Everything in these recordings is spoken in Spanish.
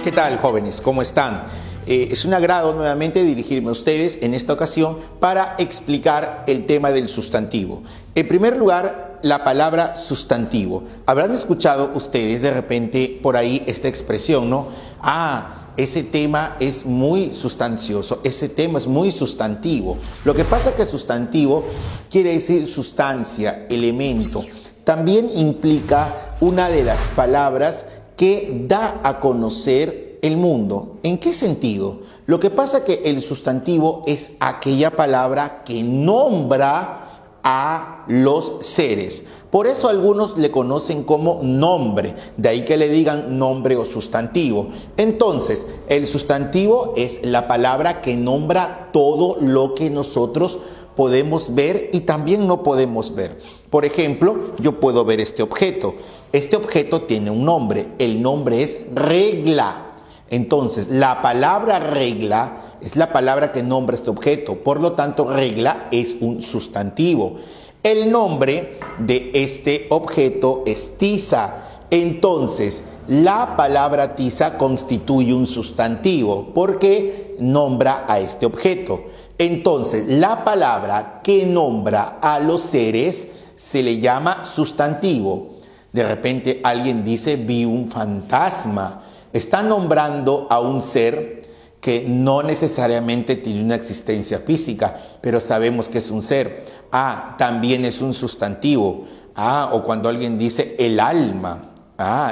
¿Qué tal, jóvenes? ¿Cómo están? Es un agrado nuevamente dirigirme a ustedes en esta ocasión para explicar el tema del sustantivo. En primer lugar, la palabra sustantivo. Habrán escuchado ustedes de repente por ahí esta expresión, ¿no? Ese tema es muy sustancioso, ese tema es muy sustantivo. Lo que pasa es que sustantivo quiere decir sustancia, elemento. También implica una de las palabras que da a conocer el mundo. ¿En qué sentido? Lo que pasa es que el sustantivo es aquella palabra que nombra a los seres. Por eso algunos le conocen como nombre, de ahí que le digan nombre o sustantivo. Entonces, el sustantivo es la palabra que nombra todo lo que nosotros podemos ver y también no podemos ver. Por ejemplo, yo puedo ver este objeto. Este objeto tiene un nombre, el nombre es regla. Entonces, la palabra regla es la palabra que nombra este objeto, por lo tanto, regla es un sustantivo. El nombre de este objeto es tiza. Entonces, la palabra tiza constituye un sustantivo porque nombra a este objeto. Entonces, la palabra que nombra a los seres se le llama sustantivo. De repente alguien dice, vi un fantasma. Está nombrando a un ser que no necesariamente tiene una existencia física, pero sabemos que es un ser. También es un sustantivo. O cuando alguien dice el alma.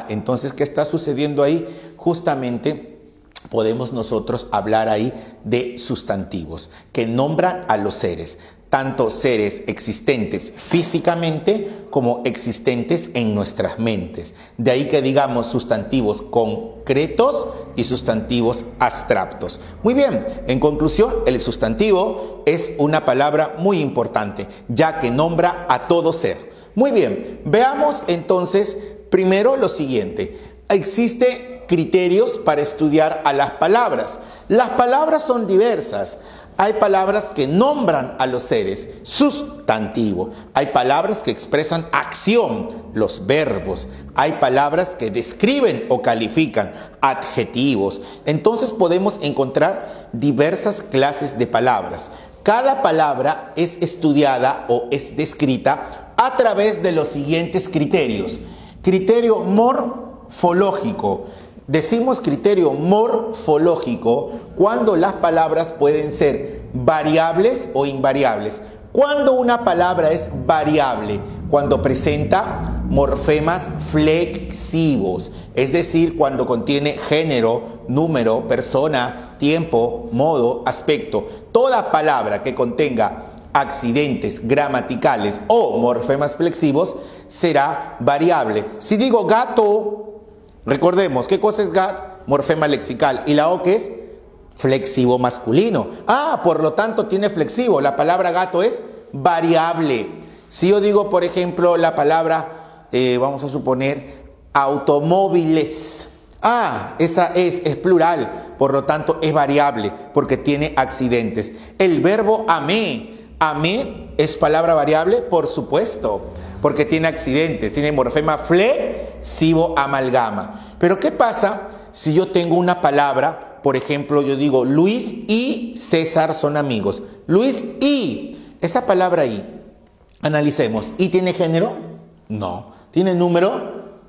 Entonces, ¿qué está sucediendo ahí? Justamente podemos nosotros hablar ahí de sustantivos que nombran a los seres, tanto seres existentes físicamente como existentes en nuestras mentes. De ahí que digamos sustantivos concretos y sustantivos abstractos. Muy bien, en conclusión, el sustantivo es una palabra muy importante, ya que nombra a todo ser. Muy bien, veamos entonces primero lo siguiente. Existen criterios para estudiar a las palabras. Las palabras son diversas. Hay palabras que nombran a los seres, sustantivo. Hay palabras que expresan acción, los verbos. Hay palabras que describen o califican, adjetivos. Entonces podemos encontrar diversas clases de palabras. Cada palabra es estudiada o es descrita a través de los siguientes criterios. Criterio morfológico. Decimos criterio morfológico cuando las palabras pueden ser variables o invariables. Cuando una palabra es variable, cuando presenta morfemas flexivos, es decir, cuando contiene género, número, persona, tiempo, modo, aspecto. Toda palabra que contenga accidentes gramaticales o morfemas flexivos será variable. Si digo gato, recordemos, ¿qué cosa es gat? Morfema lexical. ¿Y la O qué es? Flexivo masculino. Por lo tanto tiene flexivo. La palabra gato es variable. Si yo digo, por ejemplo, la palabra, vamos a suponer, automóviles. Esa es plural. Por lo tanto es variable porque tiene accidentes. El verbo amé. Amé es palabra variable, por supuesto, porque tiene accidentes, tiene morfema flexivo amalgama. Pero ¿qué pasa si yo tengo una palabra, por ejemplo, yo digo Luis y César son amigos? Luis y, esa palabra y, analicemos, ¿y tiene género? No. ¿Tiene número?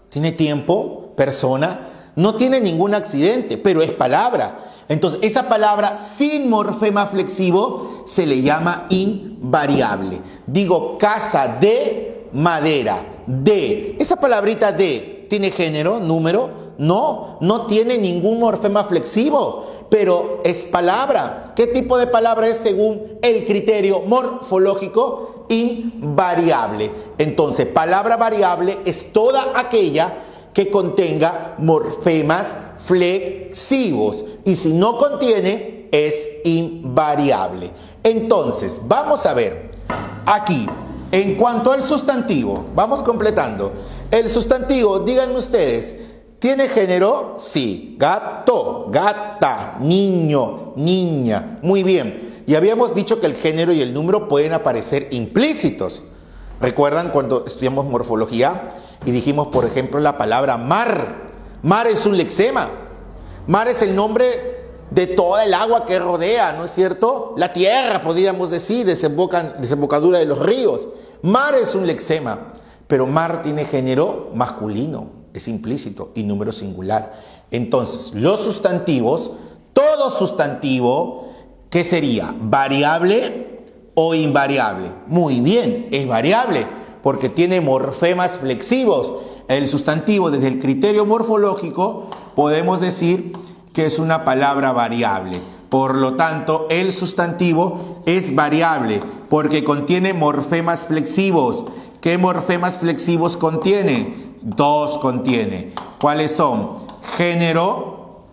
¿Tiene tiempo? ¿Persona? No tiene ningún accidente, pero es palabra. Entonces, esa palabra sin morfema flexivo se le llama invariable. Digo, casa de madera. De. Esa palabrita de, ¿tiene género, número? No tiene ningún morfema flexivo, pero es palabra. ¿Qué tipo de palabra es según el criterio morfológico? Invariable. Entonces, palabra variable es toda aquella que contenga morfemas flexivos, y si no contiene es invariable. Entonces vamos a ver aquí en cuanto al sustantivo, vamos completando. El sustantivo, díganme ustedes, ¿tiene género? Sí. Gato, gata, niño, niña. Muy bien. Y habíamos dicho que el género y el número pueden aparecer implícitos. ¿Recuerdan cuando estudiamos morfología y dijimos, por ejemplo, la palabra mar? Mar es un lexema. Mar es el nombre de toda el agua que rodea, ¿no es cierto? La tierra, podríamos decir, desembocadura de los ríos. Mar es un lexema, pero mar tiene género masculino, es implícito, y número singular. Entonces, los sustantivos, todo sustantivo, ¿qué sería? ¿Variable o invariable? Muy bien, es variable, porque tiene morfemas flexivos. El sustantivo, desde el criterio morfológico, podemos decir que es una palabra variable. Por lo tanto, el sustantivo es variable porque contiene morfemas flexivos. ¿Qué morfemas flexivos contiene? Dos contiene. ¿Cuáles son? Género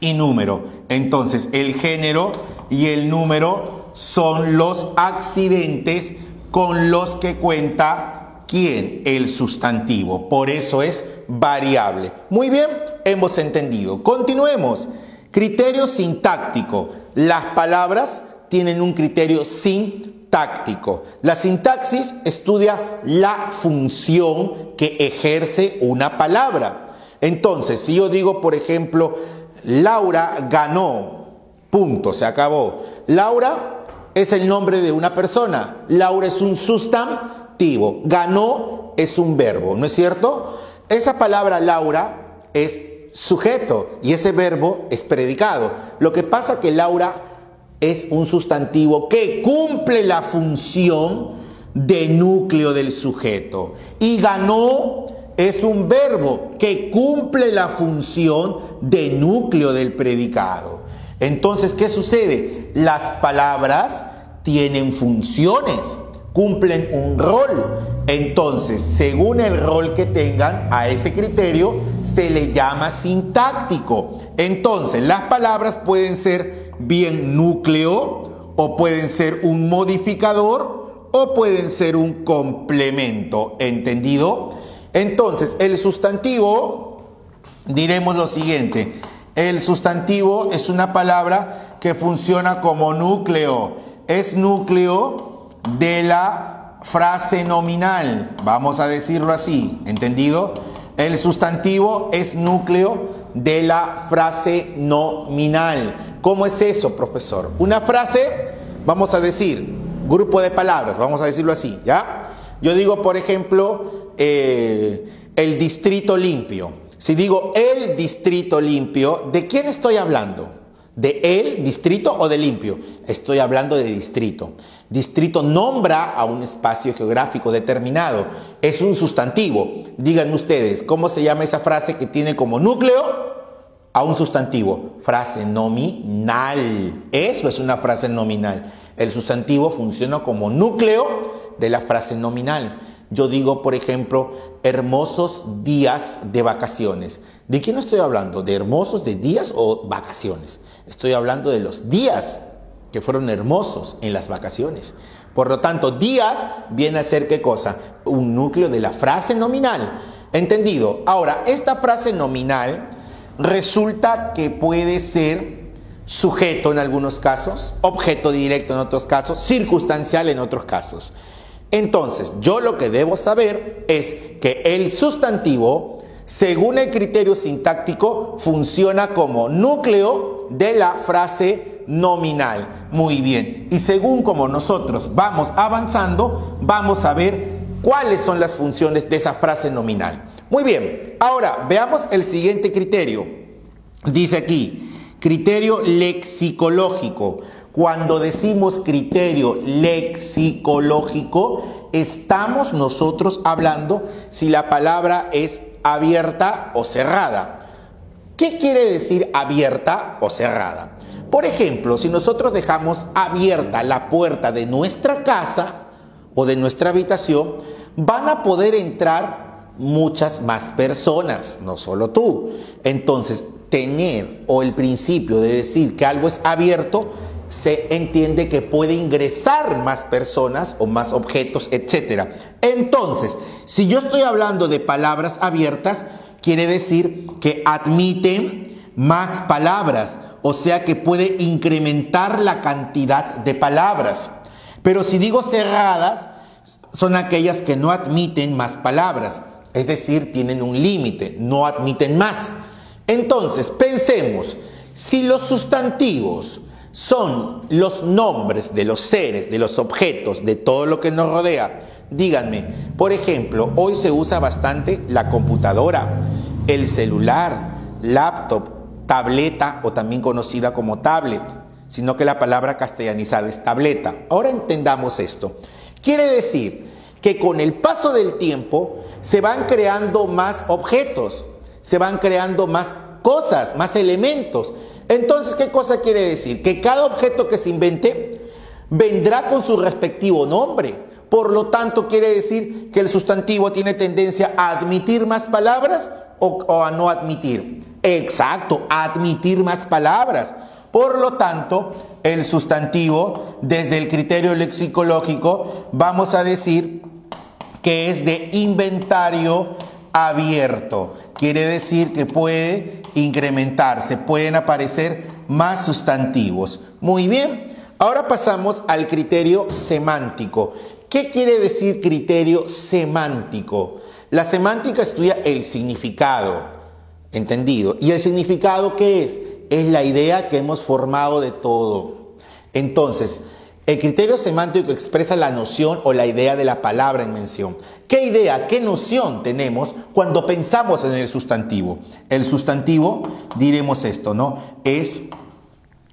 y número. Entonces, el género y el número son los accidentes con los que cuenta ¿quién? El sustantivo. Por eso es variable. Muy bien, hemos entendido. Continuemos. Criterio sintáctico. Las palabras tienen un criterio sintáctico. La sintaxis estudia la función que ejerce una palabra. Entonces, si yo digo, por ejemplo, Laura ganó, punto, se acabó. Laura es el nombre de una persona. Laura es un sustantivo. Ganó es un verbo, ¿no es cierto? Esa palabra Laura es sujeto y ese verbo es predicado. Lo que pasa es que Laura es un sustantivo que cumple la función de núcleo del sujeto. Y ganó es un verbo que cumple la función de núcleo del predicado. Entonces, ¿qué sucede? Las palabras tienen funciones, cumplen un rol. Entonces, según el rol que tengan, a ese criterio se le llama sintáctico. Entonces, las palabras pueden ser bien núcleo, o pueden ser un modificador, o pueden ser un complemento. ¿Entendido? Entonces, el sustantivo, diremos lo siguiente. El sustantivo es una palabra que funciona como núcleo. Es núcleo de la frase nominal. Vamos a decirlo así. ¿Entendido? El sustantivo es núcleo de la frase nominal. ¿Cómo es eso, profesor? Una frase, vamos a decir, grupo de palabras, vamos a decirlo así, ¿ya? Yo digo, por ejemplo, el distrito limpio. Si digo el distrito limpio, ¿de quién estoy hablando? ¿De el distrito o de limpio? Estoy hablando de distrito. Distrito nombra a un espacio geográfico determinado. Es un sustantivo. Díganme ustedes, ¿cómo se llama esa frase que tiene como núcleo a un sustantivo? Frase nominal. Eso es una frase nominal. El sustantivo funciona como núcleo de la frase nominal. Yo digo, por ejemplo, hermosos días de vacaciones. ¿De quién estoy hablando? ¿De hermosos de días o vacaciones? Estoy hablando de los días que fueron hermosos en las vacaciones. Por lo tanto, días viene a ser ¿qué cosa? Un núcleo de la frase nominal. ¿Entendido? Ahora, esta frase nominal resulta que puede ser sujeto en algunos casos, objeto directo en otros casos, circunstancial en otros casos. Entonces, yo lo que debo saber es que el sustantivo, según el criterio sintáctico, funciona como núcleo de la frase nominal. Muy bien. Y según como nosotros vamos avanzando, vamos a ver cuáles son las funciones de esa frase nominal. Muy bien. Ahora, veamos el siguiente criterio. Dice aquí, criterio lexicológico. Cuando decimos criterio lexicológico, estamos nosotros hablando si la palabra es abierta o cerrada. ¿Qué quiere decir abierta o cerrada? Por ejemplo, si nosotros dejamos abierta la puerta de nuestra casa o de nuestra habitación, van a poder entrar muchas más personas, no solo tú. Entonces, tener o el principio de decir que algo es abierto, se entiende que puede ingresar más personas o más objetos, etc. Entonces, si yo estoy hablando de palabras abiertas, quiere decir que admiten más palabras, o sea que puede incrementar la cantidad de palabras. Pero si digo cerradas, son aquellas que no admiten más palabras, es decir, tienen un límite, no admiten más. Entonces, pensemos, si los sustantivos son los nombres de los seres, de los objetos, de todo lo que nos rodea, díganme, por ejemplo, hoy se usa bastante la computadora, el celular, laptop, tableta o también conocida como tablet, sino que la palabra castellanizada es tableta. Ahora entendamos esto. Quiere decir que con el paso del tiempo se van creando más objetos, se van creando más cosas, más elementos. Entonces, ¿qué cosa quiere decir? Que cada objeto que se invente vendrá con su respectivo nombre. Por lo tanto, quiere decir que el sustantivo tiene tendencia a admitir más palabras o a no admitir. Exacto, a admitir más palabras. Por lo tanto, el sustantivo, desde el criterio lexicológico, vamos a decir que es de inventario abierto. Quiere decir que puede incrementarse, pueden aparecer más sustantivos. Muy bien, ahora pasamos al criterio semántico. ¿Qué quiere decir criterio semántico? La semántica estudia el significado, ¿entendido? ¿Y el significado qué es? Es la idea que hemos formado de todo. Entonces, el criterio semántico expresa la noción o la idea de la palabra en mención. ¿Qué idea, qué noción tenemos cuando pensamos en el sustantivo? El sustantivo, diremos esto, ¿no? Es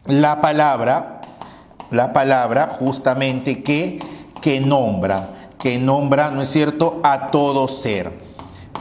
la palabra justamente que nombra, ¿no es cierto?, a todo ser.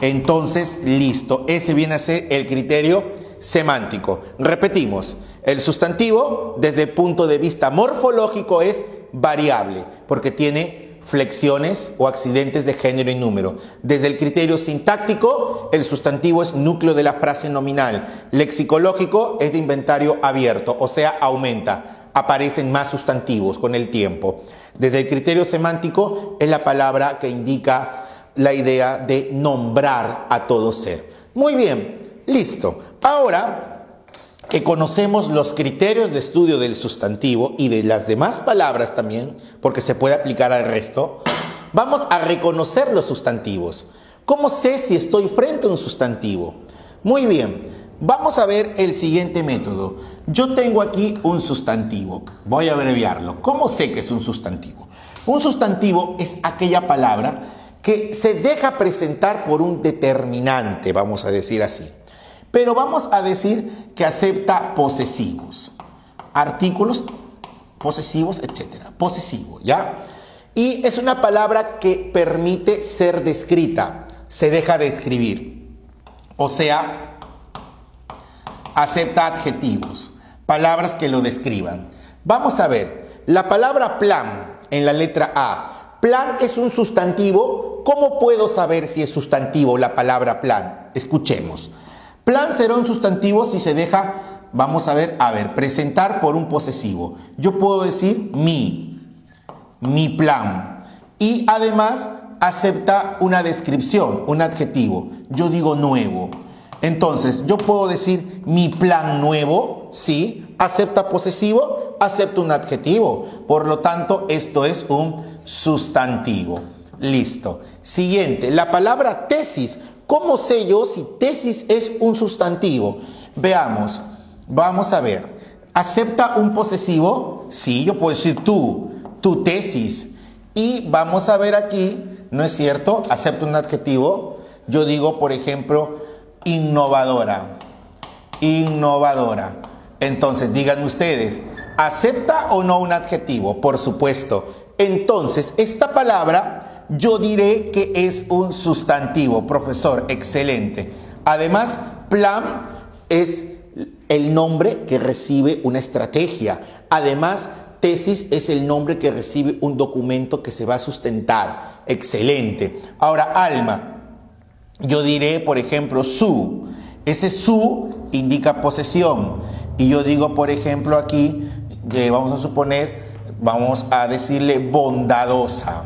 Entonces, listo, ese viene a ser el criterio semántico. Repetimos, el sustantivo desde el punto de vista morfológico es variable porque tiene flexiones o accidentes de género y número. Desde el criterio sintáctico, el sustantivo es núcleo de la frase nominal. Lexicológico es de inventario abierto, o sea, aumenta. Aparecen más sustantivos con el tiempo. Desde el criterio semántico es la palabra que indica la idea de nombrar a todo ser. Muy bien, listo. Ahora que conocemos los criterios de estudio del sustantivo y de las demás palabras también, porque se puede aplicar al resto, vamos a reconocer los sustantivos. ¿Cómo sé si estoy frente a un sustantivo? Muy bien, vamos a ver el siguiente método. Yo tengo aquí un sustantivo, voy a abreviarlo. ¿Cómo sé que es un sustantivo? Un sustantivo es aquella palabra que se deja presentar por un determinante, vamos a decir así. Pero vamos a decir que acepta posesivos, artículos posesivos, etc. Posesivo, ¿ya? Y es una palabra que permite ser descrita, se deja de escribir. O sea, acepta adjetivos, palabras que lo describan. Vamos a ver, la palabra plan en la letra A. Plan es un sustantivo. ¿Cómo puedo saber si es sustantivo la palabra plan? Escuchemos. Plan será un sustantivo si se deja, vamos a ver, presentar por un posesivo. Yo puedo decir mi plan. Y además acepta una descripción, un adjetivo. Yo digo nuevo. Entonces, yo puedo decir mi plan nuevo, sí, acepta posesivo, acepta un adjetivo. Por lo tanto, esto es un sustantivo. Listo. Siguiente, la palabra tesis. ¿Cómo sé yo si tesis es un sustantivo? Veamos, vamos a ver. ¿Acepta un posesivo? Sí, yo puedo decir tu tesis. Y vamos a ver aquí, ¿no es cierto? ¿Acepta un adjetivo? Yo digo, por ejemplo, innovadora. Innovadora. Entonces, digan ustedes, ¿acepta o no un adjetivo? Por supuesto. Entonces, esta palabra yo diré que es un sustantivo. Profesor, excelente. Además, plan es el nombre que recibe una estrategia. Además, tesis es el nombre que recibe un documento que se va a sustentar. Excelente. Ahora, alma. Yo diré, por ejemplo, su. Ese su indica posesión. Y yo digo, por ejemplo, aquí, vamos a suponer, vamos a decirle bondadosa.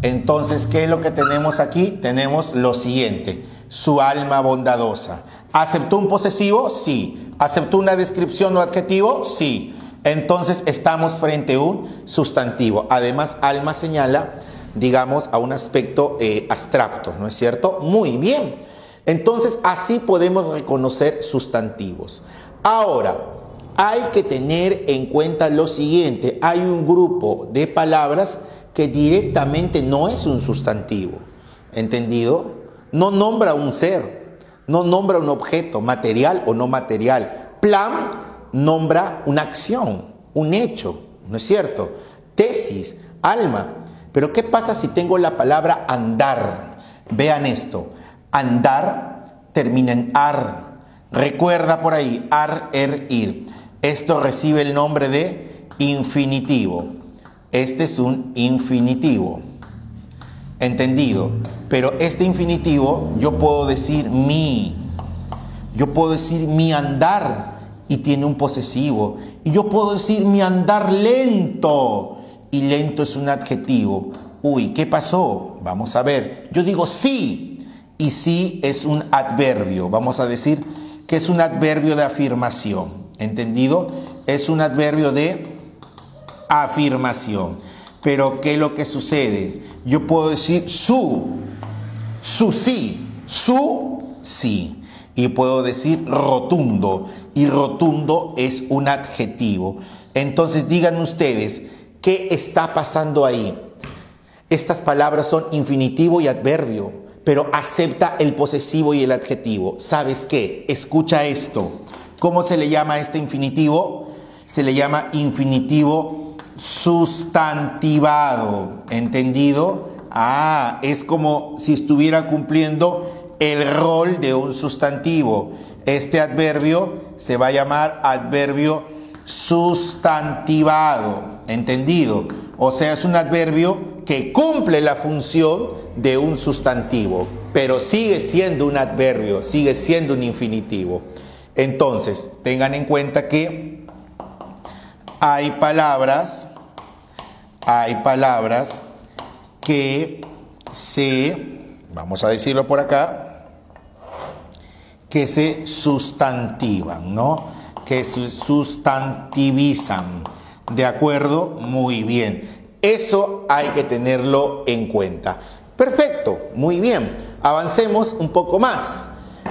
Entonces, ¿qué es lo que tenemos aquí? Tenemos lo siguiente, su alma bondadosa. ¿Aceptó un posesivo? Sí. ¿Aceptó una descripción o adjetivo? Sí. Entonces, estamos frente a un sustantivo. Además, alma señala, digamos, a un aspecto abstracto, ¿no es cierto? Muy bien. Entonces, así podemos reconocer sustantivos. Ahora, hay que tener en cuenta lo siguiente. Hay un grupo de palabras que directamente no es un sustantivo. ¿Entendido? No nombra un ser, no nombra un objeto, material o no material. Plan nombra una acción, un hecho, ¿no es cierto? Tesis, alma. Pero ¿qué pasa si tengo la palabra andar? Vean esto. Andar termina en ar. Recuerda por ahí, ar, er, ir. Esto recibe el nombre de infinitivo. Este es un infinitivo. ¿Entendido? Pero este infinitivo yo puedo decir mi. Yo puedo decir mi andar y tiene un posesivo. Y yo puedo decir mi andar lento y lento es un adjetivo. Uy, ¿qué pasó? Vamos a ver. Yo digo sí y sí es un adverbio. Vamos a decir que es un adverbio de afirmación. ¿Entendido? Es un adverbio de afirmación. Pero ¿qué es lo que sucede? Yo puedo decir su sí. Y puedo decir rotundo. Y rotundo es un adjetivo. Entonces digan ustedes, ¿qué está pasando ahí? Estas palabras son infinitivo y adverbio, pero acepta el posesivo y el adjetivo. ¿Sabes qué? Escucha esto. ¿Cómo se le llama a este infinitivo? Se le llama infinitivo sustantivado. ¿Entendido? Es como si estuviera cumpliendo el rol de un sustantivo. Este adverbio se va a llamar adverbio sustantivado. ¿Entendido? O sea, es un adverbio que cumple la función de un sustantivo, pero sigue siendo un adverbio, sigue siendo un infinitivo. Entonces, tengan en cuenta que hay palabras que vamos a decirlo por acá, que se sustantivan, ¿no? Que se sustantivizan. ¿De acuerdo? Muy bien. Eso hay que tenerlo en cuenta. Perfecto, muy bien. Avancemos un poco más.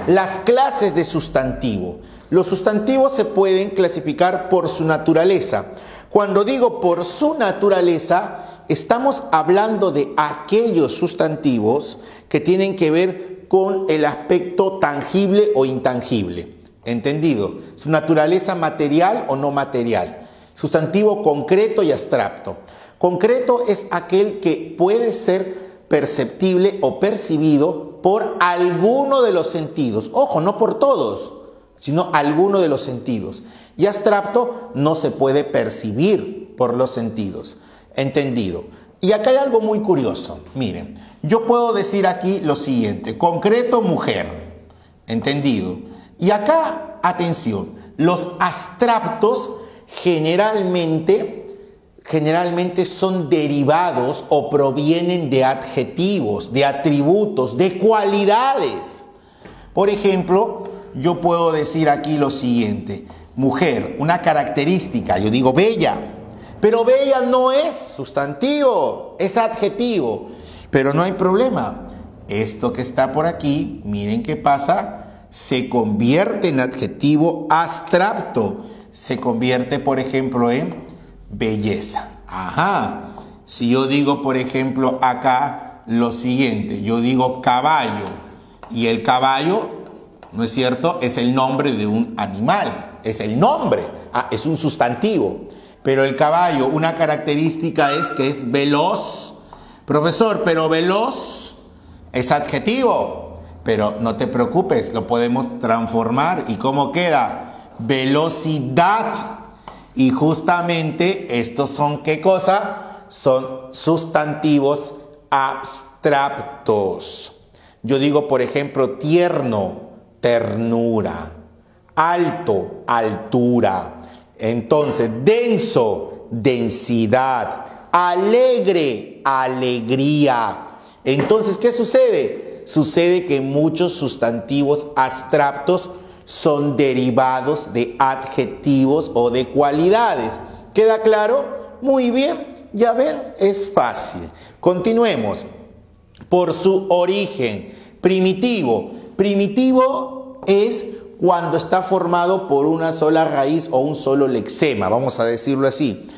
Las clases de sustantivo. Los sustantivos se pueden clasificar por su naturaleza. Cuando digo por su naturaleza, estamos hablando de aquellos sustantivos que tienen que ver con el aspecto tangible o intangible. ¿Entendido? Su naturaleza material o no material. Sustantivo concreto y abstracto. Concreto es aquel que puede ser perceptible o percibido por alguno de los sentidos. Ojo, no por todos, sino alguno de los sentidos. Y abstracto no se puede percibir por los sentidos. ¿Entendido? Y acá hay algo muy curioso. Miren, yo puedo decir aquí lo siguiente. Concreto, mujer. ¿Entendido? Y acá, atención, los abstractos generalmente son derivados o provienen de adjetivos, de atributos, de cualidades. Por ejemplo, yo puedo decir aquí lo siguiente. Mujer, una característica, yo digo bella, pero bella no es sustantivo, es adjetivo. Pero no hay problema. Esto que está por aquí, miren qué pasa, se convierte en adjetivo abstracto. Se convierte, por ejemplo, en belleza. Ajá. Si yo digo, por ejemplo, acá lo siguiente, yo digo caballo, y el caballo, ¿no es cierto?, es el nombre de un animal, es el nombre, es un sustantivo. Pero el caballo, una característica es que es veloz. Profesor, pero veloz es adjetivo. Pero no te preocupes, lo podemos transformar. ¿Y cómo queda? Velocidad. Y justamente estos son, ¿qué cosa? Son sustantivos abstractos. Yo digo, por ejemplo, tierno, ternura, alto, altura. Entonces, denso, densidad, alegre, alegría. Entonces, ¿qué sucede? Sucede que muchos sustantivos abstractos son derivados de adjetivos o de cualidades. ¿Queda claro? Muy bien, ya ven, es fácil. Continuemos. Por su origen, primitivo. Primitivo es cuando está formado por una sola raíz o un solo lexema, vamos a decirlo así.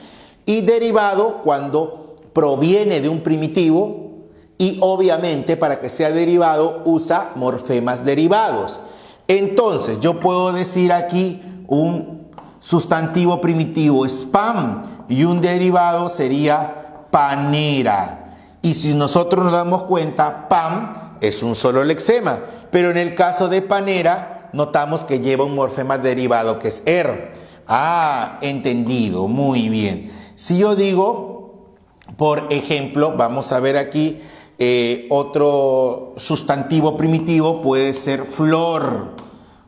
Y derivado cuando proviene de un primitivo y obviamente para que sea derivado usa morfemas derivados. Entonces yo puedo decir aquí un sustantivo primitivo es pan y un derivado sería panera. Y si nosotros nos damos cuenta, pan es un solo lexema, pero en el caso de panera notamos que lleva un morfema derivado que es er. Ah, entendido, muy bien. Si yo digo, por ejemplo, vamos a ver aquí, otro sustantivo primitivo puede ser flor,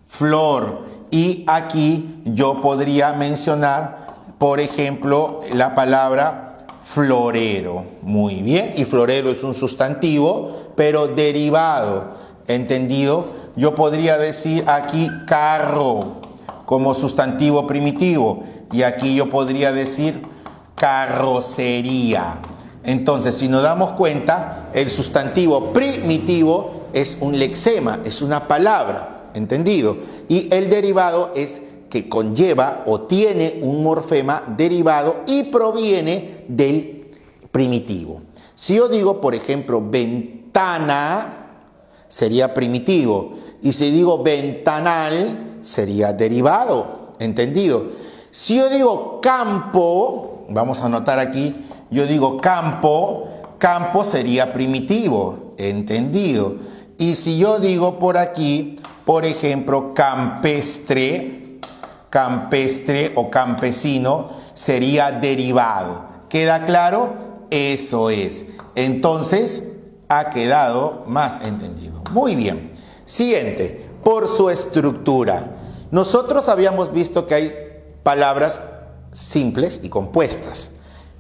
flor. Y aquí yo podría mencionar, por ejemplo, la palabra florero. Muy bien, y florero es un sustantivo, pero derivado. ¿Entendido? Yo podría decir aquí carro como sustantivo primitivo y aquí yo podría decir carrocería. Entonces, si nos damos cuenta, el sustantivo primitivo es un lexema, es una palabra, ¿entendido? Y el derivado es que conlleva o tiene un morfema derivado y proviene del primitivo. Si yo digo, por ejemplo, ventana, sería primitivo. Y si digo ventanal, sería derivado. ¿Entendido? Si yo digo campo, vamos a anotar aquí, yo digo campo, campo sería primitivo. ¿Entendido? Y si yo digo por aquí, por ejemplo, campestre, campestre o campesino, sería derivado. ¿Queda claro? Eso es. Entonces, ha quedado más entendido. Muy bien. Siguiente, por su estructura. Nosotros habíamos visto que hay palabras simples y compuestas.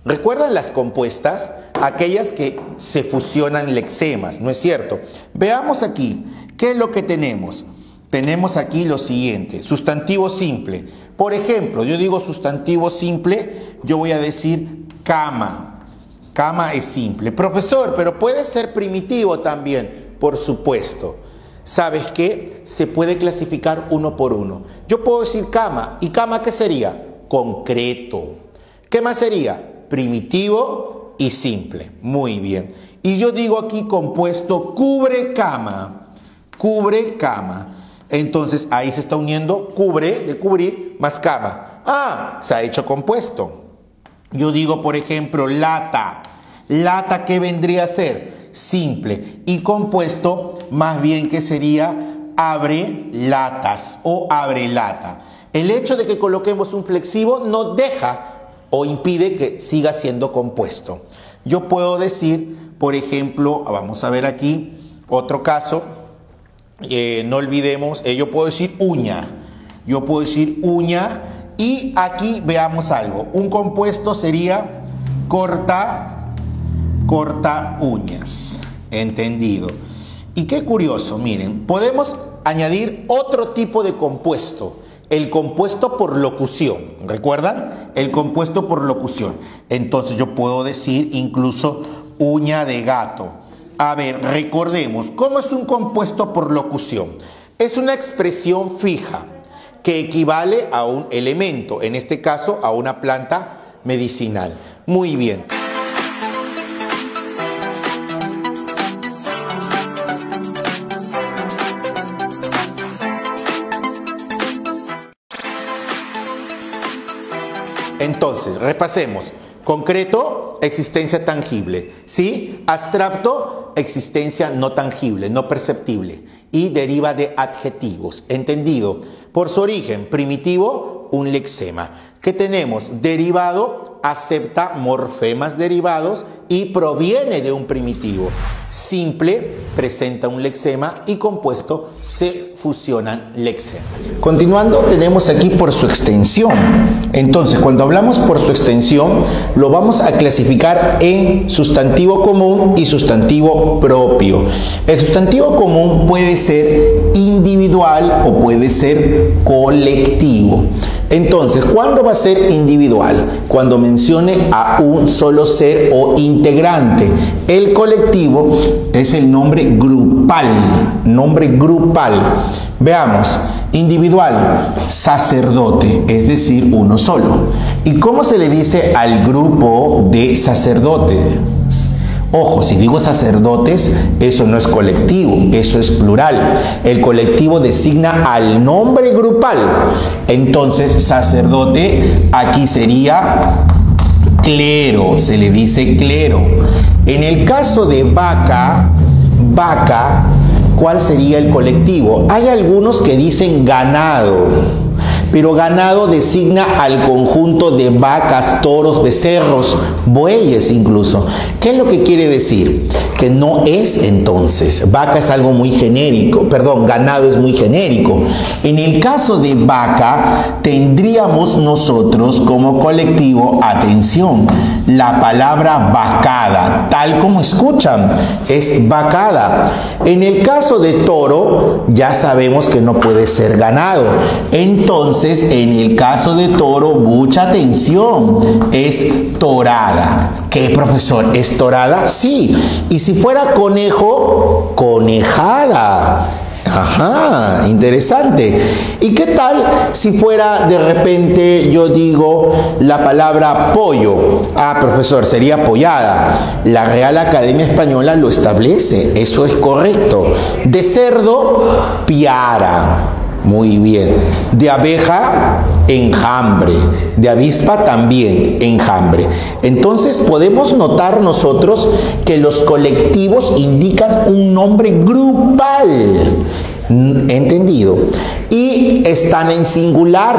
¿Recuerdan las compuestas? Aquellas que se fusionan lexemas, ¿no es cierto? Veamos aquí, ¿qué es lo que tenemos? Tenemos aquí lo siguiente, sustantivo simple. Por ejemplo, yo digo sustantivo simple, yo voy a decir cama. Cama es simple. Profesor, pero puede ser primitivo también. Por supuesto. ¿Sabes qué? Se puede clasificar uno por uno. Yo puedo decir cama. ¿Y cama qué sería? Concreto. ¿Qué más sería? Primitivo y simple. Muy bien. Y yo digo aquí compuesto cubre cama. Cubre cama. Entonces ahí se está uniendo cubre, de cubrir, más cama. Ah, se ha hecho compuesto. Yo digo, por ejemplo, lata. ¿Lata qué vendría a ser? Simple. Y compuesto, más bien que sería abre latas o abre lata. El hecho de que coloquemos un flexivo nos deja o impide que siga siendo compuesto. Yo puedo decir, por ejemplo, vamos a ver aquí otro caso. No olvidemos, yo puedo decir uña. Yo puedo decir uña. Y aquí veamos algo. Un compuesto sería corta uñas. Entendido. Y qué curioso, miren, podemos añadir otro tipo de compuesto. El compuesto por locución. ¿Recuerdan? El compuesto por locución. Entonces yo puedo decir incluso uña de gato. A ver, recordemos, ¿cómo es un compuesto por locución? Es una expresión fija que equivale a un elemento, en este caso a una planta medicinal. Muy bien. Entonces, repasemos. Concreto, existencia tangible. ¿Sí? Abstracto, existencia no tangible, no perceptible. Y deriva de adjetivos. ¿Entendido? Por su origen, primitivo, un lexema. ¿Qué tenemos? Derivado, acepta morfemas derivados y proviene de un primitivo. Simple, presenta un lexema y compuesto, se fusionan lexemas. Continuando, tenemos aquí por su extensión. Entonces, cuando hablamos por su extensión, lo vamos a clasificar en sustantivo común y sustantivo propio. El sustantivo común puede ser individual o puede ser colectivo. Entonces, ¿cuándo va a ser individual? Cuando mencione a un solo ser o integrante. El colectivo es el nombre grupal. Nombre grupal. Veamos. Individual, sacerdote, es decir, uno solo. ¿Y cómo se le dice al grupo de sacerdotes? Ojo, si digo sacerdotes, eso no es colectivo, eso es plural. El colectivo designa al nombre grupal. Entonces, sacerdote aquí sería clero, se le dice clero. En el caso de vaca, ¿cuál sería el colectivo? Hay algunos que dicen ganado, pero ganado designa al conjunto de vacas, toros, becerros, bueyes incluso. ¿Qué es lo que quiere decir? Que no es entonces. Vaca es algo muy genérico, perdón, ganado es muy genérico. En el caso de vaca, tendríamos nosotros como colectivo, atención, la palabra vacada, tal como escuchan, es vacada. En el caso de toro, ya sabemos que no puede ser ganado. Entonces, en el caso de toro, mucha atención, es torada. ¿Qué, profesor? ¿Es torada? Sí. Y si fuera conejo, conejada. Ajá, interesante. ¿Y qué tal si fuera de repente, yo digo, la palabra pollo? Ah, profesor, sería pollada. La Real Academia Española lo establece, eso es correcto. De cerdo, piara. Muy bien. De abeja, enjambre. De avispa también, enjambre. Entonces podemos notar nosotros que los colectivos indican un nombre grupal. ¿Entendido? Y están en singular.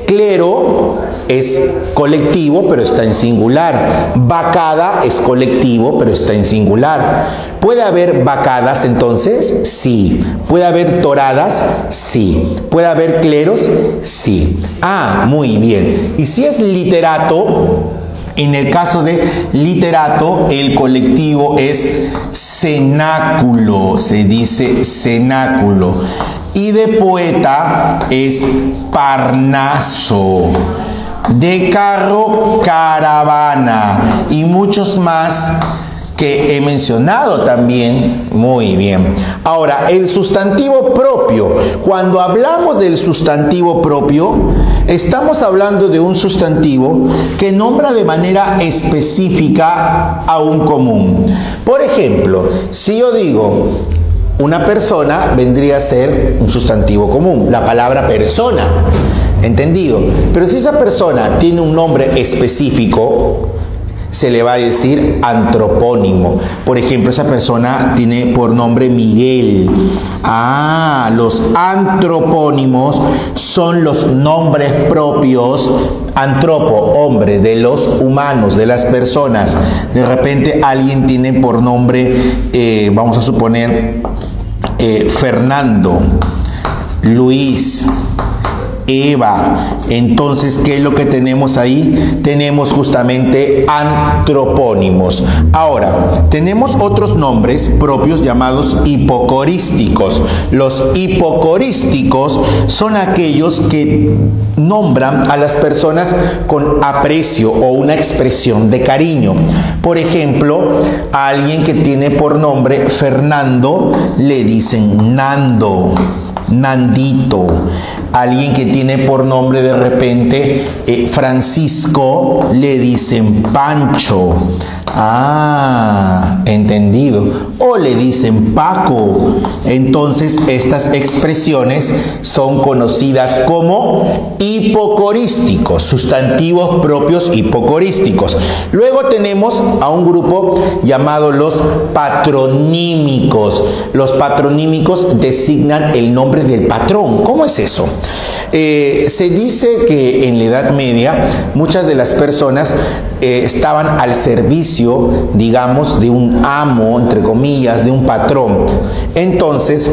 Clero es colectivo, pero está en singular. Vacada es colectivo, pero está en singular. ¿Puede haber vacadas entonces? Sí. ¿Puede haber toradas? Sí. ¿Puede haber cleros? Sí. Ah, muy bien. ¿Y si es literato? En el caso de literato, el colectivo es cenáculo, se dice cenáculo. Y de poeta es parnaso. De carro, caravana. Y muchos más que he mencionado también. Muy bien. Ahora, el sustantivo propio. Cuando hablamos del sustantivo propio, estamos hablando de un sustantivo que nombra de manera específica a un común. Por ejemplo, si yo digo una persona, vendría a ser un sustantivo común, la palabra persona. ¿Entendido? Pero si esa persona tiene un nombre específico, se le va a decir antropónimo. Por ejemplo, esa persona tiene por nombre Miguel. Ah, los antropónimos son los nombres propios. Antropo, hombre, de los humanos, de las personas. De repente alguien tiene por nombre, vamos a suponer, Fernando, Luis, Eva. Entonces, ¿qué es lo que tenemos ahí? Tenemos justamente antropónimos. Ahora, tenemos otros nombres propios llamados hipocorísticos. Los hipocorísticos son aquellos que nombran a las personas con aprecio o una expresión de cariño. Por ejemplo, a alguien que tiene por nombre Fernando le dicen Nando, Nandito. Alguien que tiene por nombre de repente Francisco, le dicen Pancho. Ah, entendido. O le dicen Paco. Entonces, estas expresiones son conocidas como hipocorísticos, sustantivos propios hipocorísticos. Luego tenemos a un grupo llamado los patronímicos. Los patronímicos designan el nombre del patrón. ¿Cómo es eso? Se dice que en la Edad Media muchas de las personas estaban al servicio, digamos, de un amo, entre comillas, de un patrón. Entonces,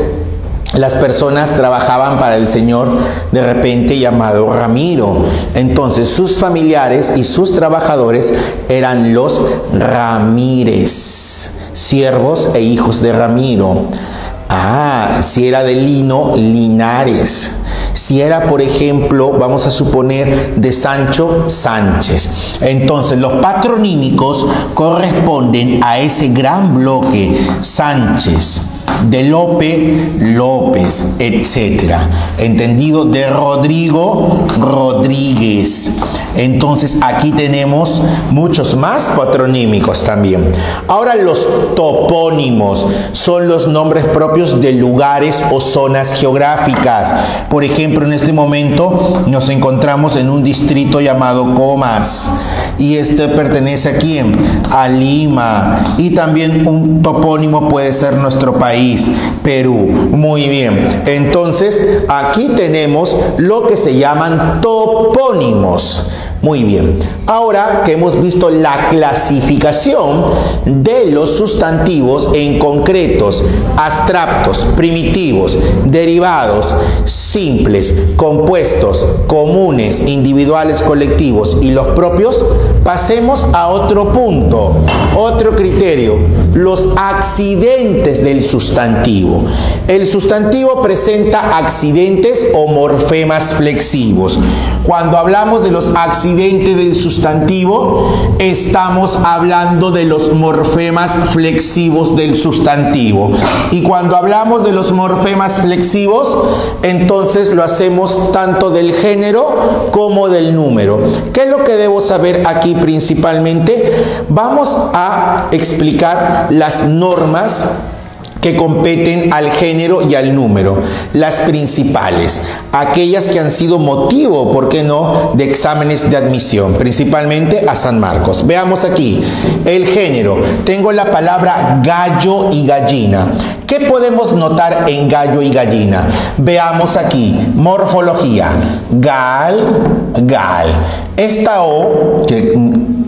las personas trabajaban para el señor de repente llamado Ramiro. Entonces, sus familiares y sus trabajadores eran los Ramírez, siervos e hijos de Ramiro. Ah, si era de Lino, Linares. Si era, por ejemplo, vamos a suponer de Sancho, Sánchez. Entonces, los patronímicos corresponden a ese gran bloque: Sánchez, de Lope, López, etcétera. ¿Entendido? De Rodrigo, Rodríguez. Entonces aquí tenemos muchos más patronímicos también. Ahora los topónimos son los nombres propios de lugares o zonas geográficas. Por ejemplo, en este momento nos encontramos en un distrito llamado Comas. Y este pertenece ¿a quién? A Lima. Y también un topónimo puede ser nuestro país, Perú. Muy bien. Entonces, aquí tenemos lo que se llaman topónimos. Muy bien. Ahora que hemos visto la clasificación de los sustantivos en concretos, abstractos, primitivos, derivados, simples, compuestos, comunes, individuales, colectivos y los propios, pasemos a otro punto, otro criterio: los accidentes del sustantivo. El sustantivo presenta accidentes o morfemas flexivos. Cuando hablamos de los accidentes del sustantivo, estamos hablando de los morfemas flexivos del sustantivo. Y cuando hablamos de los morfemas flexivos, entonces lo hacemos tanto del género como del número. ¿Qué es lo que debo saber aquí principalmente? Vamos a explicar las normas que competen al género y al número, las principales, aquellas que han sido motivo, ¿por qué no?, de exámenes de admisión, principalmente a San Marcos. Veamos aquí, el género. Tengo la palabra gallo y gallina. ¿Qué podemos notar en gallo y gallina? Veamos aquí, morfología. Gal, gal. Esta O, que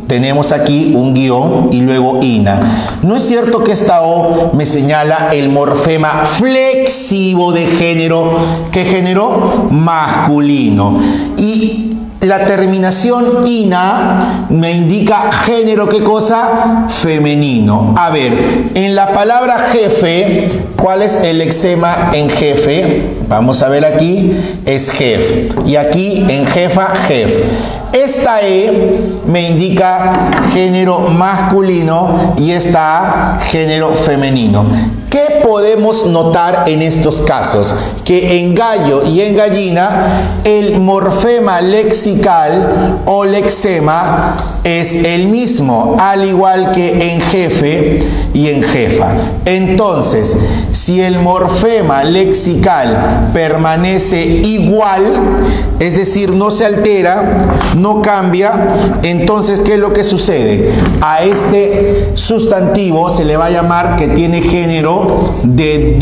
tenemos aquí un guión y luego ina. ¿No es cierto que esta O me señala el morfema flexivo de género? ¿Qué género? Masculino. Y la terminación ina me indica género, ¿qué cosa? Femenino. A ver, en la palabra jefe, ¿cuál es el lexema en jefe? Vamos a ver aquí, es jef. Y aquí en jefa, jef. Esta E me indica género masculino y esta A género femenino. ¿Qué podemos notar en estos casos? Que en gallo y en gallina el morfema lexical o lexema es el mismo, al igual que en jefe y en jefa. Entonces, si el morfema lexical permanece igual, es decir, no se altera, no cambia, entonces, ¿qué es lo que sucede? A este sustantivo se le va a llamar que tiene género de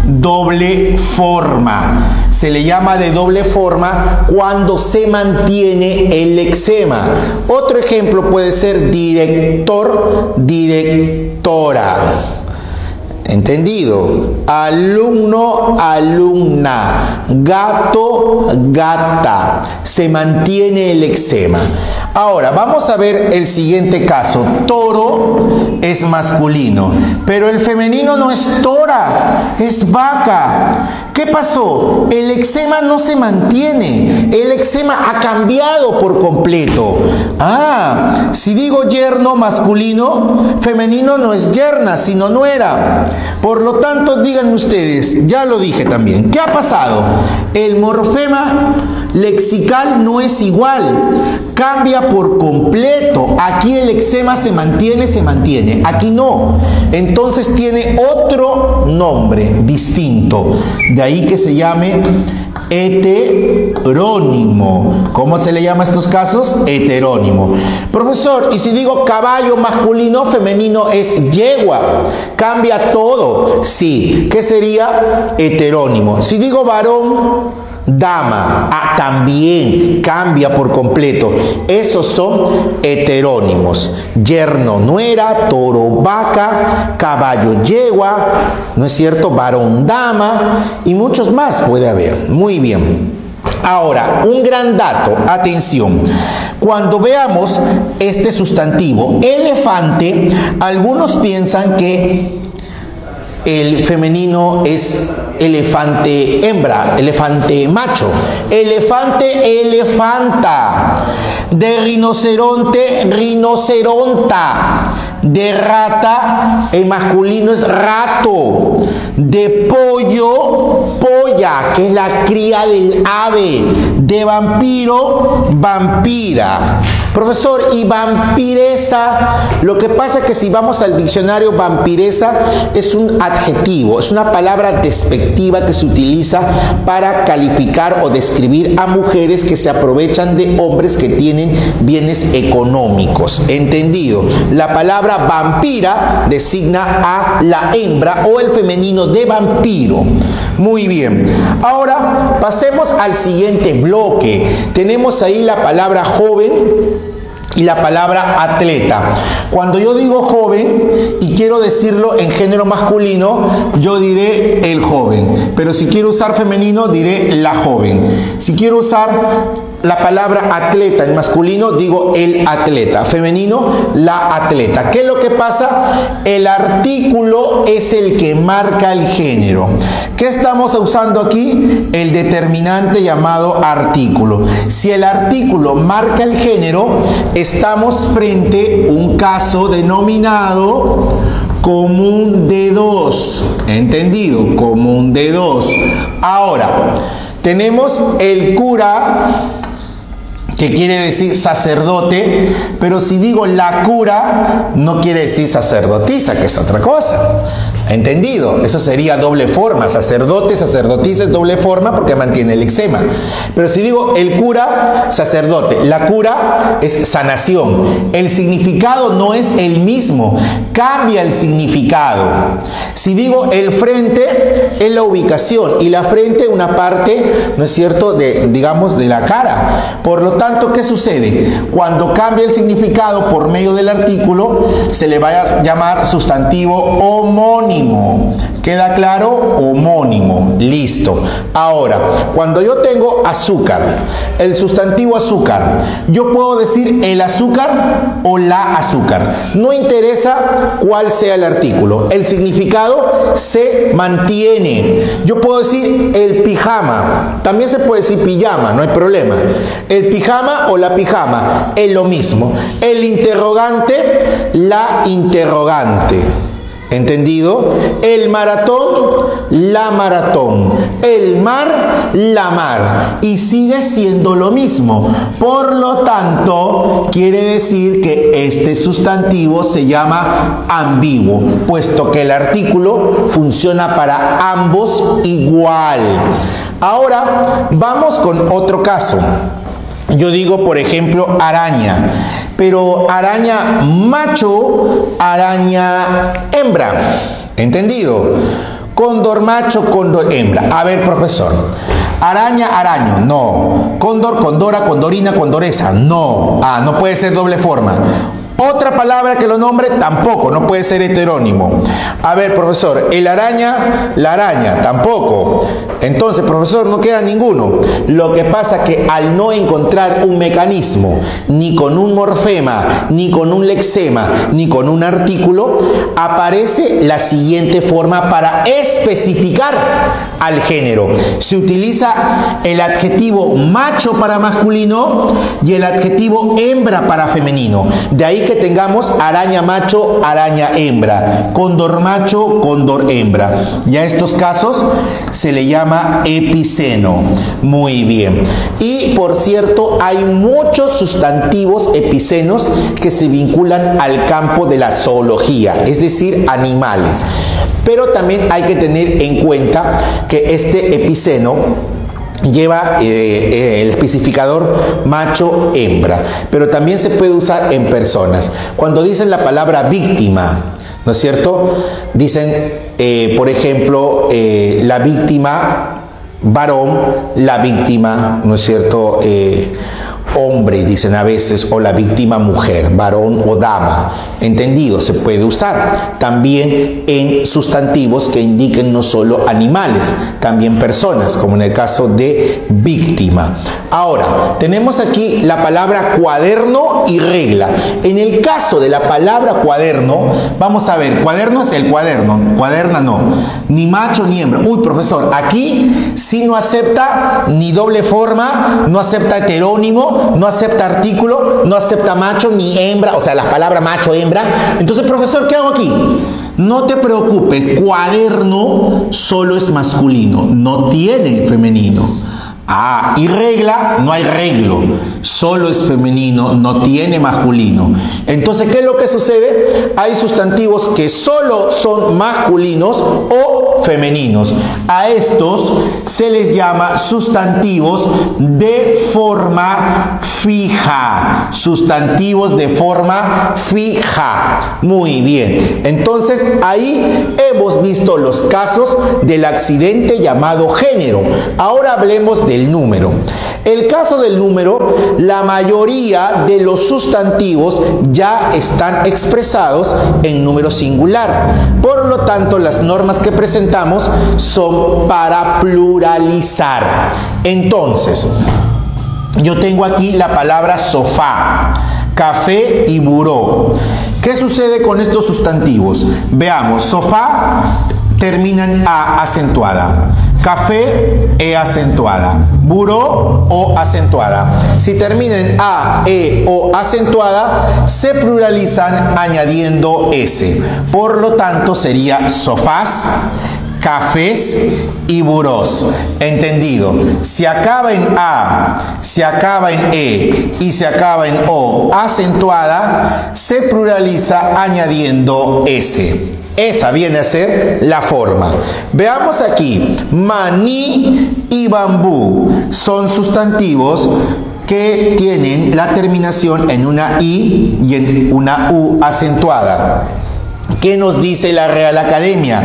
doble forma. Se le llama de doble forma cuando se mantiene el lexema. Otro ejemplo puede ser director, directora. ¿Entendido? Alumno, alumna. Gato, gata. Se mantiene el lexema. Ahora, vamos a ver el siguiente caso. Toro es masculino, pero el femenino no es tora, es vaca. ¿Qué pasó? El lexema no se mantiene. El lexema ha cambiado por completo. Si digo yerno masculino, femenino no es yerna, sino nuera. Por lo tanto, díganme ustedes, ya lo dije también, ¿qué ha pasado? El morfema lexical no es igual, cambia por completo. Aquí el lexema se mantiene, aquí no. Entonces tiene otro nombre distinto, de ahí que se llame heterónimo. ¿Cómo se le llama a estos casos? Heterónimo. Profesor, y si digo caballo masculino, femenino es yegua, ¿cambia todo? Sí. ¿Qué sería? Heterónimo. Si digo varón, dama, también cambia por completo. Esos son heterónimos. Yerno, nuera, toro, vaca, caballo, yegua, ¿no es cierto? Varón, dama y muchos más puede haber. Muy bien. Ahora, un gran dato, atención. Cuando veamos este sustantivo, elefante, algunos piensan que El femenino es elefante hembra, elefante macho. Elefante, elefanta. De rinoceronte, rinoceronta. De rata, el masculino es rato. De pollo, polla, que es la cría del ave. De vampiro, vampira. Profesor, ¿y vampiresa? Lo que pasa es que si vamos al diccionario, vampiresa es un adjetivo, es una palabra despectiva que se utiliza para calificar o describir a mujeres que se aprovechan de hombres que tienen bienes económicos. ¿Entendido? La palabra vampira designa a la hembra o el femenino de vampiro. Muy bien. Ahora pasemos al siguiente bloque. Tenemos ahí la palabra joven y la palabra atleta. Cuando yo digo joven y quiero decirlo en género masculino, yo diré el joven. Pero si quiero usar femenino, diré la joven. Si quiero usar la palabra atleta en masculino, digo el atleta. Femenino, la atleta. ¿Qué es lo que pasa? El artículo es el que marca el género. ¿Qué estamos usando aquí? El determinante llamado artículo. Si el artículo marca el género, estamos frente a un caso denominado común de dos. ¿Entendido? Común de dos. Ahora, tenemos el cura, que quiere decir sacerdote, pero si digo la cura, no quiere decir sacerdotisa, que es otra cosa. ¿Entendido? Eso sería doble forma. Sacerdote, sacerdotisa es doble forma porque mantiene el eczema. Pero si digo el cura, sacerdote, la cura es sanación. El significado no es el mismo, cambia el significado. Si digo el frente, es la ubicación, y la frente una parte, ¿no es cierto?, digamos, de la cara. Por lo tanto, ¿qué sucede? Cuando cambia el significado por medio del artículo, se le va a llamar sustantivo homónimo. ¿Queda claro? Homónimo. Listo. Ahora, cuando yo tengo azúcar, el sustantivo azúcar, yo puedo decir el azúcar o la azúcar. No interesa cuál sea el artículo. El significado se mantiene. Yo puedo decir el pijama. También se puede decir pijama, no hay problema. El pijama o la pijama es lo mismo. El interrogante, la interrogante. ¿Entendido? El maratón, la maratón. El mar, la mar. Y sigue siendo lo mismo. Por lo tanto, quiere decir que este sustantivo se llama ambiguo, puesto que el artículo funciona para ambos igual. Ahora, vamos con otro caso. Yo digo, por ejemplo, araña, pero araña macho, araña hembra. ¿Entendido? Cóndor macho, cóndor hembra. A ver, profesor. Araña, araño. No. Cóndor, condora, condorina, condoresa. No. Ah, no puede ser doble forma. Otra palabra que lo nombre tampoco, no puede ser heterónimo. A ver, profesor, el araña, la araña, tampoco. Entonces, profesor, no queda ninguno. Lo que pasa que al no encontrar un mecanismo, ni con un morfema, ni con un lexema, ni con un artículo, aparece la siguiente forma para especificar al género. Se utiliza el adjetivo macho para masculino y el adjetivo hembra para femenino. De ahí que tengamos araña macho, araña hembra, cóndor macho, cóndor hembra. Y a estos casos se le llama epiceno. Muy bien. Y por cierto, hay muchos sustantivos epicenos que se vinculan al campo de la zoología, es decir, animales. Pero también hay que tener en cuenta que este epiceno lleva el especificador macho-hembra, pero también se puede usar en personas. Cuando dicen la palabra víctima, ¿no es cierto? Dicen, por ejemplo, la víctima varón, la víctima, ¿no es cierto?, hombre, dicen a veces, o la víctima mujer, varón o dama. Entendido, se puede usar también en sustantivos que indiquen no solo animales, también personas, como en el caso de víctima. Ahora, tenemos aquí la palabra cuaderno y regla. En el caso de la palabra cuaderno, vamos a ver, cuaderno es el cuaderno, cuaderna no, ni macho ni hembra. Uy, profesor, aquí sí no acepta ni doble forma, no acepta heterónimo, no acepta artículo, no acepta macho ni hembra, o sea, las palabras macho, hembra. Entonces, profesor, ¿qué hago aquí? No te preocupes, cuaderno solo es masculino, no tiene femenino. Ah, y regla, no hay reglo, solo es femenino, no tiene masculino. Entonces, ¿qué es lo que sucede? Hay sustantivos que solo son masculinos o femeninos. A estos se les llama sustantivos de forma fija. Sustantivos de forma fija. Muy bien. Entonces, ahí hemos visto los casos del accidente llamado género. Ahora hablemos del número. El caso del número, la mayoría de los sustantivos ya están expresados en número singular. Por lo tanto, las normas que presentamos son para pluralizar. Entonces, yo tengo aquí la palabra sofá, café y buró. ¿Qué sucede con estos sustantivos? Veamos, sofá termina en A acentuada. Café, E acentuada. Buró, O acentuada. Si termina en A, E, O acentuada, se pluralizan añadiendo S. Por lo tanto, sería sofás, cafés y burós. Entendido. Si acaba en A, si acaba en E y se acaba en O acentuada, se pluraliza añadiendo S. Esa viene a ser la forma. Veamos aquí, maní y bambú son sustantivos que tienen la terminación en una I y en una U acentuada. ¿Qué nos dice la Real Academia?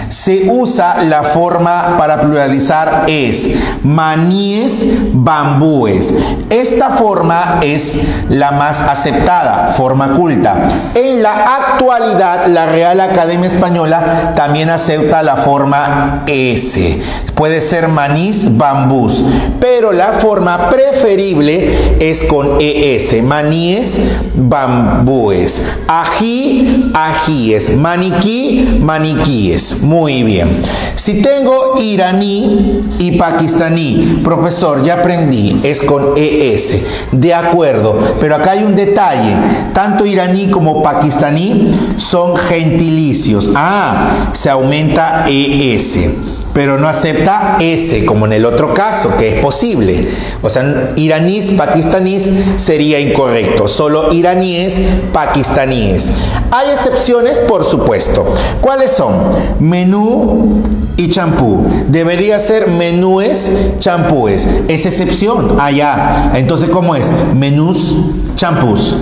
Se usa la forma para pluralizar es maníes, bambúes. Esta forma es la más aceptada, forma culta. En la actualidad, la Real Academia Española también acepta la forma S. Puede ser manís, bambús, pero la forma preferible es con ES, maníes, bambúes. Ají, ajíes. Maniquí, maniquíes. Muy bien. Si tengo iraní y pakistaní, profesor, ya aprendí, es con ES. De acuerdo, pero acá hay un detalle. Tanto iraní como pakistaní son gentilicios. Ah, se aumenta ES. Pero no acepta S, como en el otro caso, que es posible. O sea, iranís, pakistaníes sería incorrecto. Solo iraníes, pakistaníes. Hay excepciones, por supuesto. ¿Cuáles son? Menú y champú. Debería ser menúes, champúes. Es excepción. Allá. Entonces, ¿cómo es? Menús, champús.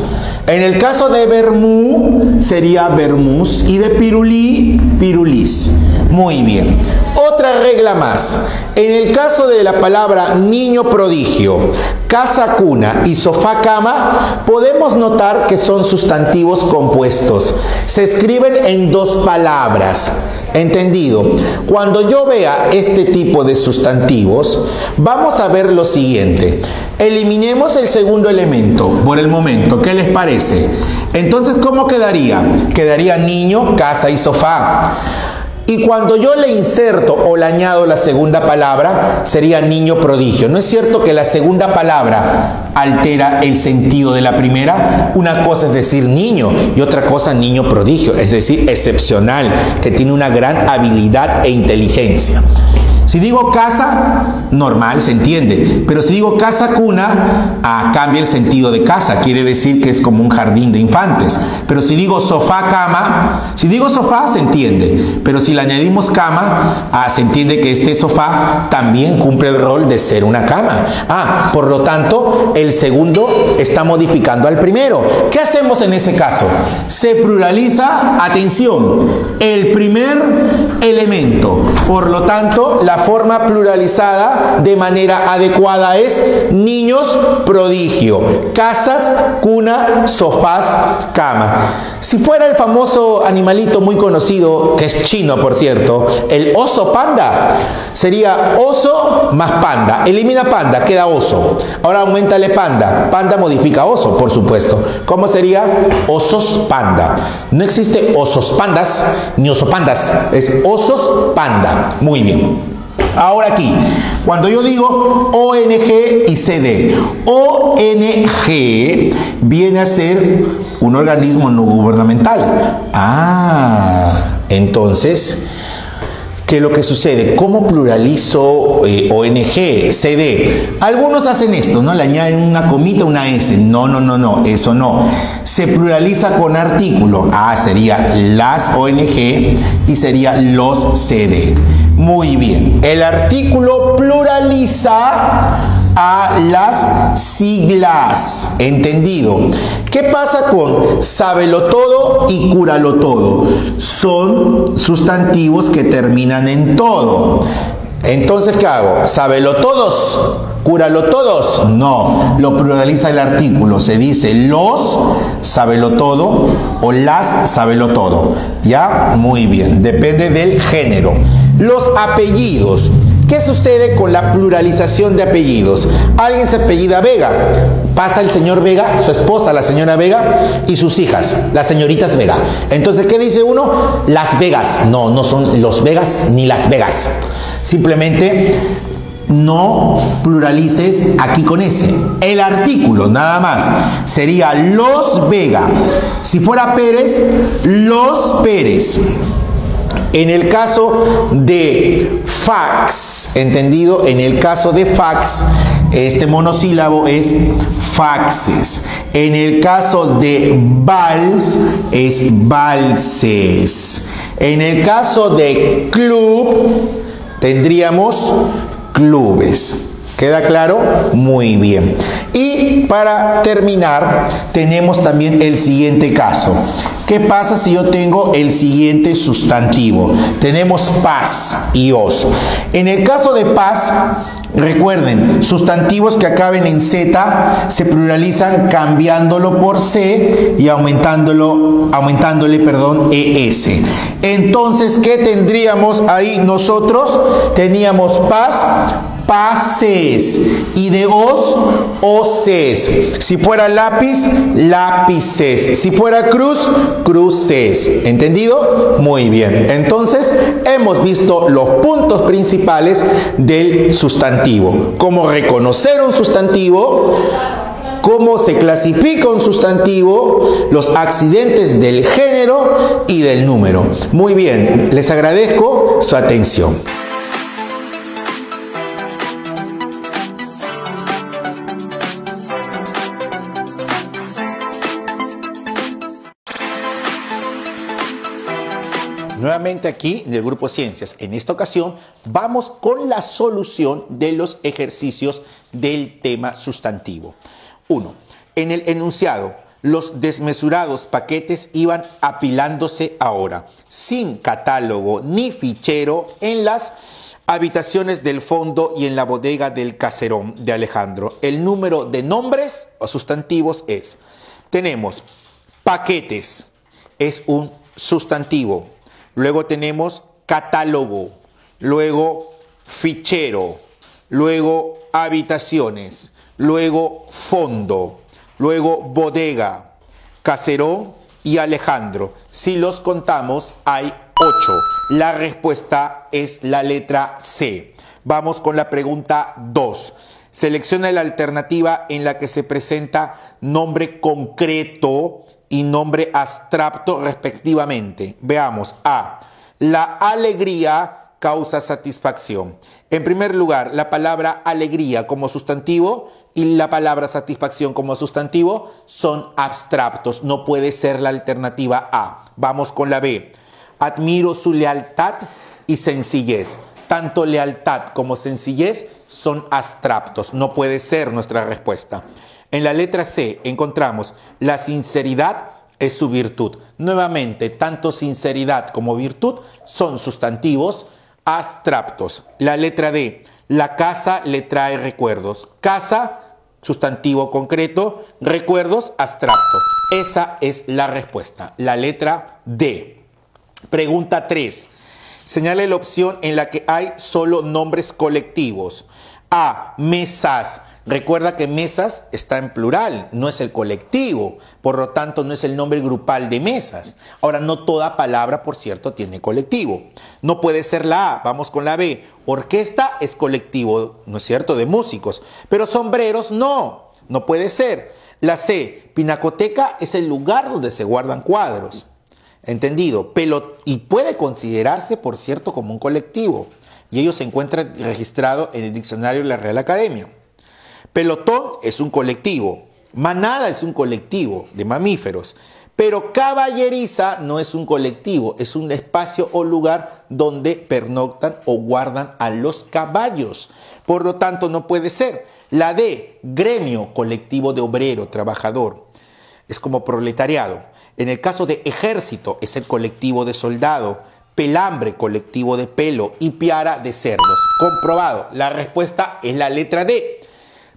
En el caso de vermú, sería vermús. Y de pirulí, pirulís. Muy bien. Otra regla más. En el caso de la palabra niño prodigio, casa cuna y sofá cama, podemos notar que son sustantivos compuestos. Se escriben en dos palabras. ¿Entendido? Cuando yo vea este tipo de sustantivos, vamos a ver lo siguiente. Eliminemos el segundo elemento por el momento. ¿Qué les parece? Entonces, ¿cómo quedaría? Quedaría niño, casa y sofá. Y cuando yo le inserto o le añado la segunda palabra, sería niño prodigio. ¿No es cierto que la segunda palabra altera el sentido de la primera? Una cosa es decir niño y otra cosa niño prodigio, es decir, excepcional, que tiene una gran habilidad e inteligencia. Si digo casa, normal, se entiende. Pero si digo casa cuna, cambia el sentido de casa. Quiere decir que es como un jardín de infantes. Pero si digo sofá, cama, si digo sofá, se entiende. Pero si le añadimos cama, se entiende que este sofá también cumple el rol de ser una cama. Por lo tanto, el segundo está modificando al primero. ¿Qué hacemos en ese caso? Se pluraliza, atención, el primer elemento. Por lo tanto, la la forma pluralizada de manera adecuada es niños, prodigio, casas, cuna, sofás, cama. Si fuera el famoso animalito muy conocido, que es chino por cierto, el oso panda, sería oso más panda. Elimina panda, queda oso. Ahora auméntale panda. Panda modifica oso, por supuesto. ¿Cómo sería? Osos panda. No existe osos pandas ni osopandas, es osos panda. Muy bien. Ahora aquí, cuando yo digo ONG y CD, ONG viene a ser un organismo no gubernamental. Entonces, ¿qué es lo que sucede? ¿Cómo pluralizo ONG, CD? Algunos hacen esto, ¿no? Le añaden una comita, una S. No, eso no. Se pluraliza con artículo. Sería las ONG y sería los CD. Muy bien. El artículo pluraliza a las siglas. ¿Entendido? ¿Qué pasa con sábelo todo y cúralo todo? Son sustantivos que terminan en todo. Entonces, ¿qué hago? ¿Sábelo todos? ¿Cúralo todos? No, lo pluraliza el artículo. Se dice los, sábelo todo, o las, sábelo todo. ¿Ya? Muy bien. Depende del género. Los apellidos. ¿Qué sucede con la pluralización de apellidos? Alguien se apellida Vega. Pasa el señor Vega, su esposa, la señora Vega, y sus hijas, las señoritas Vega. Entonces, ¿qué dice uno? Las Vegas. No son los Vegas ni las Vegas. Simplemente no pluralices aquí con S. El artículo, nada más, sería los Vega. Si fuera Pérez, los Pérez. En el caso de fax, ¿entendido? En el caso de fax, este monosílabo es faxes. En el caso de vals, es valses. En el caso de club, tendríamos clubes. ¿Queda claro? Muy bien. Y para terminar, tenemos también el siguiente caso. ¿Qué pasa si yo tengo el siguiente sustantivo? Tenemos paz y os. En el caso de paz, recuerden, sustantivos que acaben en Z se pluralizan cambiándolo por C y aumentándole, ES. Entonces, ¿qué tendríamos ahí nosotros? Teníamos paz, pases, y de os, oses. Si fuera lápiz, lápices. Si fuera cruz, cruces. ¿Entendido? Muy bien. Entonces, hemos visto los puntos principales del sustantivo. Cómo reconocer un sustantivo, cómo se clasifica un sustantivo, los accidentes del género y del número. Muy bien, les agradezco su atención. Nuevamente aquí en el Grupo Ciencias. En esta ocasión vamos con la solución de los ejercicios del tema sustantivo. 1. En el enunciado, los desmesurados paquetes iban apilándose ahora, sin catálogo ni fichero, en las habitaciones del fondo y en la bodega del caserón de Alejandro. El número de nombres o sustantivos es, tenemos paquetes, es un sustantivo. Luego tenemos catálogo, luego fichero, luego habitaciones, luego fondo, luego bodega, caserón y Alejandro. Si los contamos, hay 8. La respuesta es la letra C. Vamos con la pregunta 2. Selecciona la alternativa en la que se presenta nombre concreto y nombre abstracto respectivamente. Veamos. A. La alegría causa satisfacción. En primer lugar, la palabra alegría como sustantivo y la palabra satisfacción como sustantivo son abstractos. No puede ser la alternativa A. Vamos con la B. Admiro su lealtad y sencillez. Tanto lealtad como sencillez son abstractos. No puede ser nuestra respuesta. En la letra C encontramos la sinceridad es su virtud. Nuevamente, tanto sinceridad como virtud son sustantivos abstractos. La letra D, la casa le trae recuerdos. Casa, sustantivo concreto, recuerdos, abstracto. Esa es la respuesta, la letra D. Pregunta 3. Señale la opción en la que hay solo nombres colectivos. A, mesas. Recuerda que mesas está en plural, no es el colectivo, por lo tanto no es el nombre grupal de mesas. Ahora, no toda palabra, por cierto, tiene colectivo. No puede ser la A, vamos con la B. Orquesta es colectivo, ¿no es cierto?, de músicos, pero sombreros no puede ser. La C, pinacoteca es el lugar donde se guardan cuadros. ¿Entendido? Y puede considerarse, por cierto, como un colectivo. Y ello se encuentra registrado en el diccionario de la Real Academia. Pelotón es un colectivo. Manada es un colectivo de mamíferos. Pero caballeriza no es un colectivo, es un espacio o lugar donde pernoctan o guardan a los caballos. Por lo tanto, no puede ser. La D, gremio, colectivo de obrero, trabajador. Es como proletariado. En el caso de ejército, es el colectivo de soldado. Pelambre, colectivo de pelo. Y piara, de cerdos. Comprobado. La respuesta es la letra D.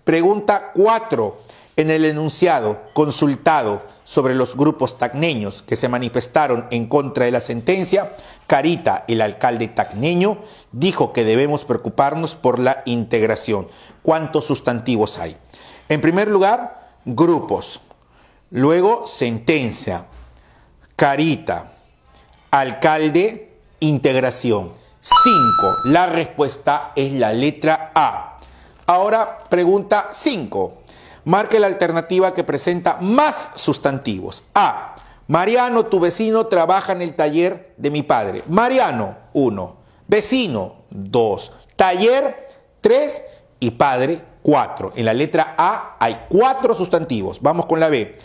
Pregunta 4. En el enunciado consultado sobre los grupos tacneños que se manifestaron en contra de la sentencia, Carita, el alcalde tacneño, dijo que debemos preocuparnos por la integración. ¿Cuántos sustantivos hay? En primer lugar, grupos. Luego, sentencia. Carita, alcalde, integración. 5. La respuesta es la letra A. Ahora, pregunta 5. Marque la alternativa que presenta más sustantivos. A. Mariano, tu vecino, trabaja en el taller de mi padre. Mariano, 1. Vecino, 2. Taller, 3. Y padre, 4. En la letra A hay 4 sustantivos. Vamos con la B.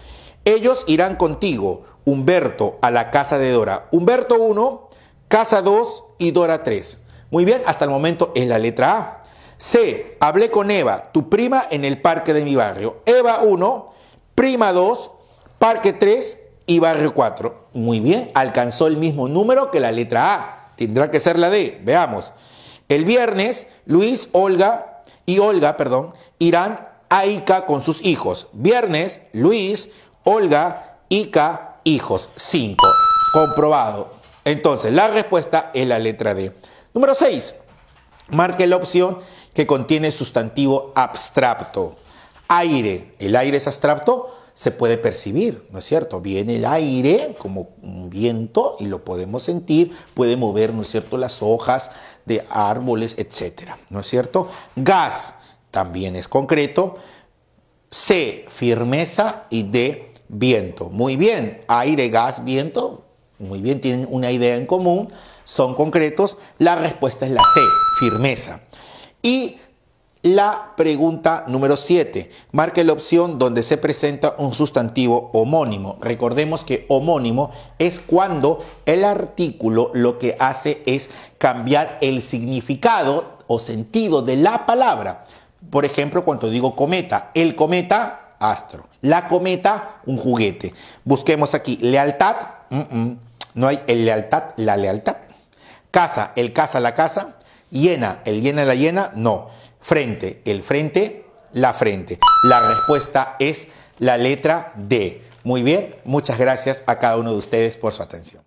Ellos irán contigo, Humberto, a la casa de Dora. Humberto, 1. Casa, 2. Y Dora, 3. Muy bien, hasta el momento es la letra A. C. Hablé con Eva, tu prima, en el parque de mi barrio. Eva 1, prima 2, parque 3 y barrio 4. Muy bien, alcanzó el mismo número que la letra A. Tendrá que ser la D. Veamos. El viernes, Luis, Olga, irán a Ica con sus hijos. Viernes, Luis, Olga, Ica, hijos. 5. Comprobado. Entonces, la respuesta es la letra D. Número 6. Marque la opción que contiene sustantivo abstracto. Aire. ¿El aire es abstracto? Se puede percibir, ¿no es cierto? Viene el aire como un viento y lo podemos sentir, puede mover, ¿no es cierto?, las hojas de árboles, etcétera, ¿no es cierto? Gas también es concreto. C, firmeza, y D, viento. Muy bien, aire, gas, viento, muy bien, tienen una idea en común, son concretos. La respuesta es la C, firmeza. Y la pregunta número 7. Marque la opción donde se presenta un sustantivo homónimo. Recordemos que homónimo es cuando el artículo lo que hace es cambiar el significado o sentido de la palabra. Por ejemplo, cuando digo cometa, el cometa, astro. La cometa, un juguete. Busquemos aquí lealtad. No hay el lealtad, la lealtad. Casa, el casa, la casa. Hiena, el hiena, la hiena, no. Frente, el frente, la frente. La respuesta es la letra D. Muy bien, muchas gracias a cada uno de ustedes por su atención.